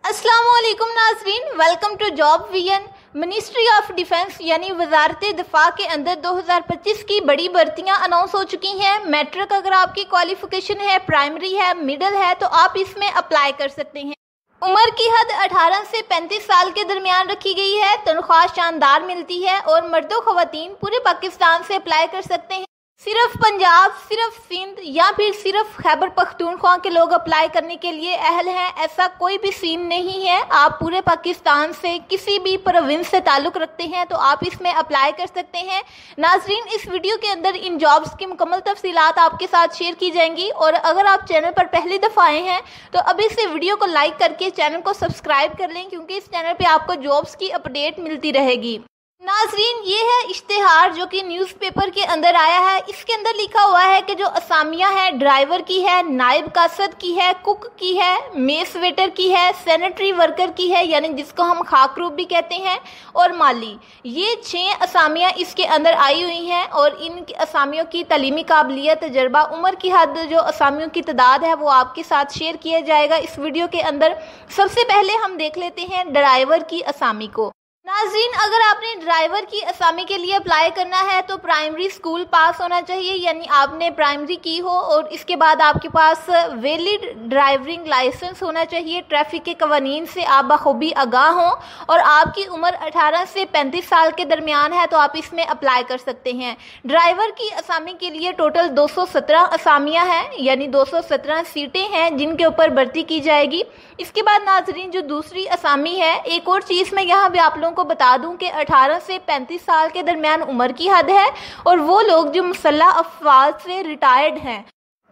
अस्सलाम वालेकुम नाजरीन, welcome to Job Vision. Ministry of defence यानी वजारत दिफा के अंदर 2025 की बड़ी भर्तियां अनाउंस हो चुकी हैं। मैट्रिक अगर आपकी क्वालिफिकेशन है, प्राइमरी है, मिडिल है तो आप इसमें अप्लाई कर सकते हैं। उम्र की हद 18 से 35 साल के दरमियान रखी गई है। तनख्वाह शानदार मिलती है और मर्दों ख़वातीन पूरे पाकिस्तान से अप्लाई कर सकते हैं। सिर्फ पंजाब, सिर्फ सिंध या फिर सिर्फ खैबर पख्तूनख्वा के लोग अप्लाई करने के लिए अहल हैं, ऐसा कोई भी सीन नहीं है। आप पूरे पाकिस्तान से किसी भी प्रोविंस से ताल्लुक़ रखते हैं तो आप इसमें अप्लाई कर सकते हैं। नाजरीन, इस वीडियो के अंदर इन जॉब्स की मुकम्मल तफसीलात आपके साथ शेयर की जाएंगी और अगर आप चैनल पर पहली दफ़ा आए हैं तो अभी से वीडियो को लाइक करके चैनल को सब्सक्राइब कर लें, क्योंकि इस चैनल पर आपको जॉब्स की अपडेट मिलती रहेगी। नाजरीन, ये है इश्तिहार जो कि न्यूज़पेपर के अंदर आया है। इसके अंदर लिखा हुआ है कि जो असामियां हैं, ड्राइवर की है, नायब कासद की है, कुक की है, मेस वेटर की है, सैनिटरी वर्कर की है यानी जिसको हम खाकरूब भी कहते हैं, और माली। ये 6 असामियां इसके अंदर आई हुई हैं और इन असामियों की तलीमी काबिलियत, तजर्बा, उम्र की हद, जो असामियों की तादाद है वो आपके साथ शेयर किया जाएगा इस वीडियो के अंदर। सबसे पहले हम देख लेते हैं ड्राइवर की असामी को। नाज़रीन, अगर आपने ड्राइवर की असामी के लिए अप्लाई करना है तो प्राइमरी स्कूल पास होना चाहिए, यानी आपने प्राइमरी की हो और इसके बाद आपके पास वैलिड ड्राइविंग लाइसेंस होना चाहिए। ट्रैफिक के कवानीन से आप बखूबी आगाह हों और आपकी उम्र 18 से 35 साल के दरमियान है तो आप इसमें अप्लाई कर सकते हैं। ड्राइवर की असामी के लिए टोटल 217 असामियाँ हैं, यानी 217 सीटें हैं जिनके ऊपर भर्ती की जाएगी। इसके बाद नाज़रीन, जो दूसरी असामी है, एक और चीज़ मैं यहाँ भी आप लोगों को बता दूं कि 18 से 35 साल के दरमियान उम्र की हद है और वो लोग जो मुसल्लह अफवाज से रिटायर्ड हैं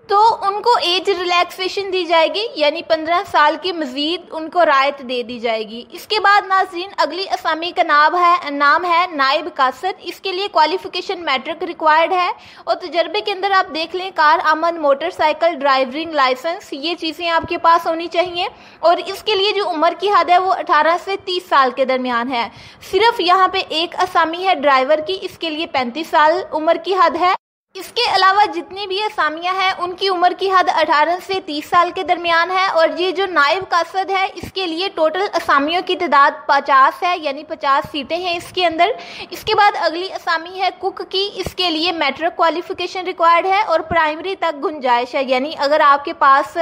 तो उनको एज रिलैक्सेशन दी जाएगी, यानी 15 साल की मजीद उनको रायत दे दी जाएगी। इसके बाद नाज़रीन, अगली असामी का नाम है नायब कासद। इसके लिए क्वालिफिकेशन मैट्रिक रिक्वायर्ड है और तजर्बे के अंदर आप देख लें कार, आमद, मोटरसाइकिल, ड्राइविंग लाइसेंस, ये चीज़ें आपके पास होनी चाहिए। और इसके लिए जो उम्र की हद है वो 18 से 30 साल के दरमियान है। सिर्फ यहाँ पे एक असामी है ड्राइवर की, इसके लिए 35 साल उम्र की हद है। इसके अलावा जितनी भी असामियां हैं उनकी उम्र की हद 18 से 30 साल के दरमियान है। और ये जो नायब कासद है इसके लिए टोटल असामियों की तादाद 50 है, यानी 50 सीटें हैं इसके अंदर। इसके बाद अगली असामी है कुक की। इसके लिए मैट्रिक क्वालिफिकेशन रिक्वायर्ड है और प्राइमरी तक गुंजाइश है, यानी अगर आपके पास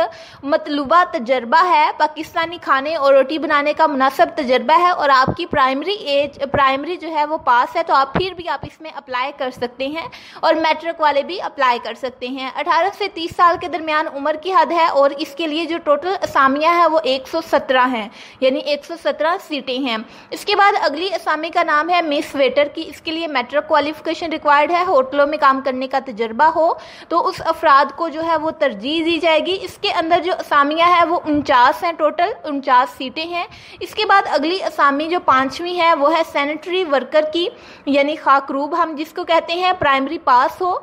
मतलूबा तजर्बा है, पाकिस्तानी खाने और रोटी बनाने का मुनासिब तजर्बा है और आपकी प्राइमरी जो है वो पास है तो आप फिर भी आप इसमें अप्लाई कर सकते हैं और मैट्रिक वाले भी अप्लाई कर सकते हैं। 18 से 30 साल के दरमियान उम्र की हद है और इसके लिए जो टोटल असामियां हैं वो 117 हैं, यानी 117 सीटें हैं। इसके बाद अगली असामी का नाम है मेस वेटर की। इसके लिए मैट्रिक क्वालिफिकेशन रिक्वायर्ड है। होटलों में काम करने का तजर्बा हो तो उस अफराद को जो है वो तरजीह दी जाएगी। इसके अंदर जो असामियां हैं वो 49 हैं, टोटल 49 सीटें हैं। इसके बाद अगली असामी जो 5वीं है वो है सैनिटरी वर्कर की, यानी खाकरूब हम जिसको कहते हैं, प्राइमरी पास हो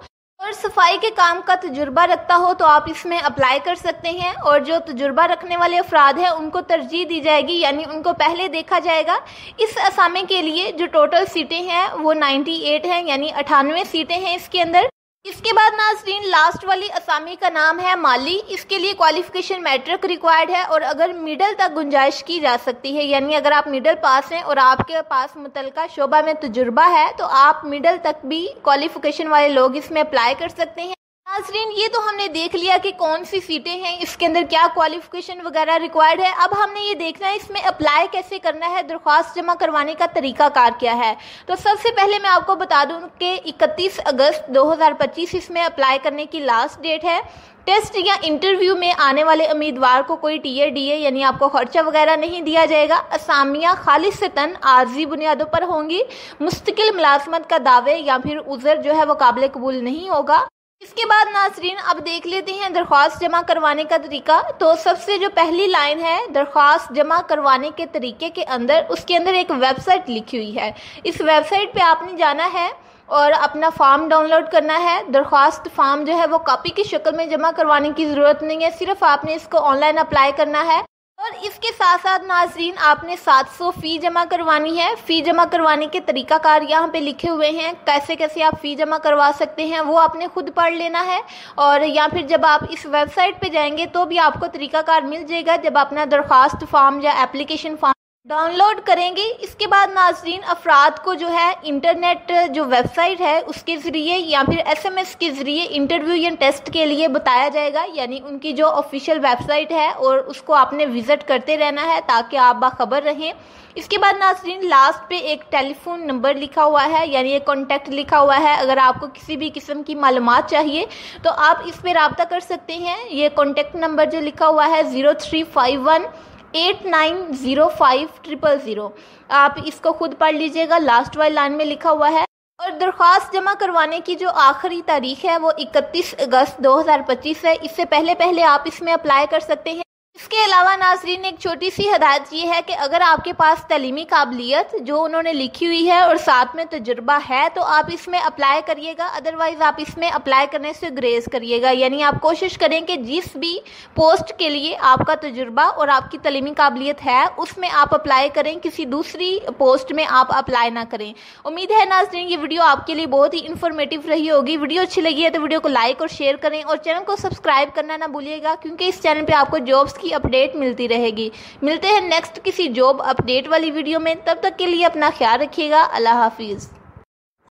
और सफाई के काम का तजुर्बा रखता हो तो आप इसमें अप्लाई कर सकते हैं। और जो तजुर्बा रखने वाले अफराद हैं उनको तरजीह दी जाएगी, यानी उनको पहले देखा जाएगा। इस असामे के लिए जो टोटल सीटें हैं वो 98 हैं, यानी 98 सीटें हैं इसके अंदर। इसके बाद नाज़रीन, लास्ट वाली असामी का नाम है माली। इसके लिए क्वालिफिकेशन मैट्रिक रिक्वायर्ड है और अगर मिडल तक गुंजाइश की जा सकती है, यानी अगर आप मिडल पास हैं और आपके पास मुतलका शोबा में तजुर्बा है तो आप मिडल तक भी क्वालिफिकेशन वाले लोग इसमें अप्लाई कर सकते हैं। नाज़रीन, ये तो हमने देख लिया कि कौन सी सीटें हैं, इसके अंदर क्या क्वालिफिकेशन वगैरह रिक्वायर्ड है। अब हमने ये देखना है इसमें अप्लाई कैसे करना है, दरख्वास्त जमा करवाने का तरीकाकार क्या है। तो सबसे पहले मैं आपको बता दूं कि 31 अगस्त 2025 इसमें अप्लाई करने की लास्ट डेट है। टेस्ट या इंटरव्यू में आने वाले उम्मीदवार को कोई टीए यानी आपको खर्चा वगैरह नहीं दिया जाएगा। असामियाँ खालिसतन आर्जी बुनियादों पर होंगी। मुस्तकिल मुलाजमत का दावे या फिर उज़र जो है वो काबिल कबूल नहीं होगा। इसके बाद नाज़रीन, अब देख लेते हैं दरख्वास्त जमा करवाने का तरीका। तो सबसे जो पहली लाइन है दरख्वास्त जमा करवाने के तरीके के अंदर, उसके अंदर एक वेबसाइट लिखी हुई है। इस वेबसाइट पे आपने जाना है और अपना फॉर्म डाउनलोड करना है। दरख्वास्त फॉर्म जो है वो कॉपी की शक्ल में जमा करवाने की ज़रूरत नहीं है, सिर्फ आपने इसको ऑनलाइन अप्लाई करना है। اور اس کے ساتھ ساتھ ناظرین آپ نے 700 فی جمع کروانی ہے۔ فی جمع کروانے کے طریقہ کار یہاں پہ لکھے ہوئے ہیں، کیسے کیسے آپ فی جمع کروا سکتے ہیں وہ آپ نے خود پڑھ لینا ہے، اور یا پھر جب آپ اس ویب سائٹ پہ جائیں گے تو بھی آپ کو طریقہ کار مل جائے گا جب اپنا درخواست فارم یا اپلیکیشن فارم ڈاؤن لوڈ کریں گے۔ اس کے بعد ناظرین افراد کو جو ہے انٹرنیٹ جو ویب سائٹ ہے اس کے ذریعے یا پھر SMS کے ذریعے انٹرویو یا ٹیسٹ کے لیے بتایا جائے گا، یعنی ان کی جو آفیشیل ویب سائٹ ہے اور اس کو آپ نے وزٹ کرتے رہنا ہے تاکہ آپ باخبر رہیں۔ اس کے بعد ناظرین لاسٹ پہ ایک ٹیلی فون نمبر لکھا ہوا ہے، یعنی ایک کانٹیکٹ لکھا ہوا ہے، اگر آپ کو کسی بھی قسم کی معلومات چاہیے تو آپ اس پہ رابطہ کر سکتے ہیں۔ یہ کانٹیکٹ نمبر جو لکھا ہوا ہے 0351890500، آپ اس کو خود پڑھ لیجئے گا، لاسٹ والی لائن میں لکھا ہوا ہے۔ اور درخواست جمع کروانے کی جو آخری تاریخ ہے وہ 31 اگست 2025 ہے، اس سے پہلے آپ اس میں اپلائی کر سکتے ہیں۔ اس کے علاوہ ناظرین ایک چھوٹی سی ہدایت یہ ہے کہ اگر آپ کے پاس تعلیمی قابلیت جو انہوں نے لکھی ہوئی ہے اور ساتھ میں تجربہ ہے تو آپ اس میں اپلائی کریے گا، ادروائز آپ اس میں اپلائی کرنے سے گریز کریے گا، یعنی آپ کوشش کریں کہ جس بھی پوسٹ کے لیے آپ کا تجربہ اور آپ کی تعلیمی قابلیت ہے اس میں آپ اپلائی کریں، کسی دوسری پوسٹ میں آپ اپلائی نہ کریں۔ امید ہے ناظرین یہ ویڈیو آپ کے لیے بہت ہی انفارمیٹیو رہی ہوگی۔ ویڈیو اچھی لگی ہے تو ویڈیو کو لائک اور شیئر کریں اور چینل کو سبسکرائب کرنا نہ بھولیے گا، کیونکہ اس چینل پہ آپ کو جابس کی اپڈیٹ ملتی رہے گی۔ ملتے ہیں نیکسٹ کسی جاب اپڈیٹ والی ویڈیو میں، تب تک کے لیے اپنا خیال رکھیے گا۔ اللہ حافظ۔